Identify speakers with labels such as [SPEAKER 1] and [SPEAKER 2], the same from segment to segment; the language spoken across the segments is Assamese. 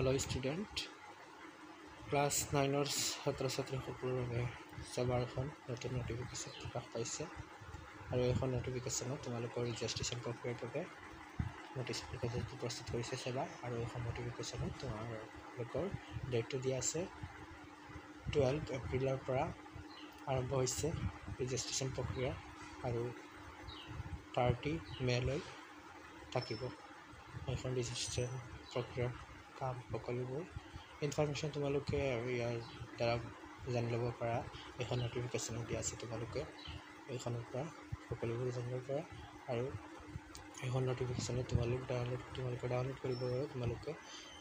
[SPEAKER 1] Hello student, class 9 ছাত্ৰ ছাত্ৰীসকলৰ বাবে সবাৰ এখন নতুন নোটিফিকেশ্যন প্ৰকাশ পাইছে আৰু এখন নোটিফিকেশ্যনত তোমালোকৰ ৰেজিষ্ট্ৰেশ্যন প্ৰক্ৰিয়াৰ বাবে নোটিফিকেশ্যন প্ৰস্তুত কৰিছে সেৱা আৰু এখন নোটিফিকেশ্যনত তোমালোকৰ ডেটটো দিয়া আছে 12 এপ্ৰিলৰ পৰা আৰম্ভ হৈছে ৰেজিষ্ট্ৰেশ্যন প্ৰক্ৰিয়া আৰু 30 মেলৈ থাকিব এখন ৰেজিষ্ট্ৰেশ্যন প্ৰক্ৰিয়াৰ কাম সকলোবোৰ ইনফৰমেশ্যন তোমালোকে ইয়াৰ দ্বাৰা জানি ল'ব পাৰা এখন নোটিফিকেশ্যন দিয়া আছে তোমালোকে এইখনৰ পৰা সকলোবোৰ জানিব পাৰা আৰু এখন নোটিফিকেশ্যন তোমালোকে ডাউনলোড কৰিব পাৰা তোমালোকে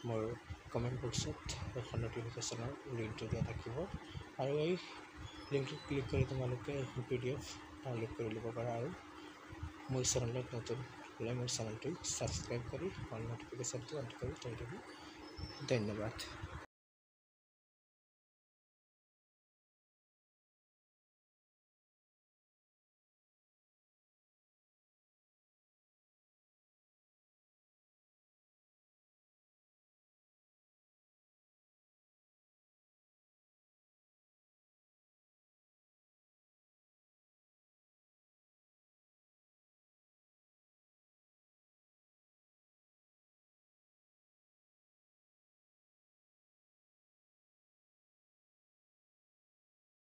[SPEAKER 1] মোৰ কমেণ্ট বক্সত এখন নোটিফিকেশ্যনৰ লিংকটো দিয়া থাকিব আৰু এই লিংকটোত ক্লিক কৰি তোমালোকে এখন PDF ডাউনলোড কৰি ল'ব পাৰা আৰু মোৰ চেনেলত নতুন হ'লে মোৰ চেনেলটো ছাবস্ক্ৰাইব কৰি অল নোটিফিকেশ্যনটো অন কৰি থৈ দিব। ধন্যবাদ।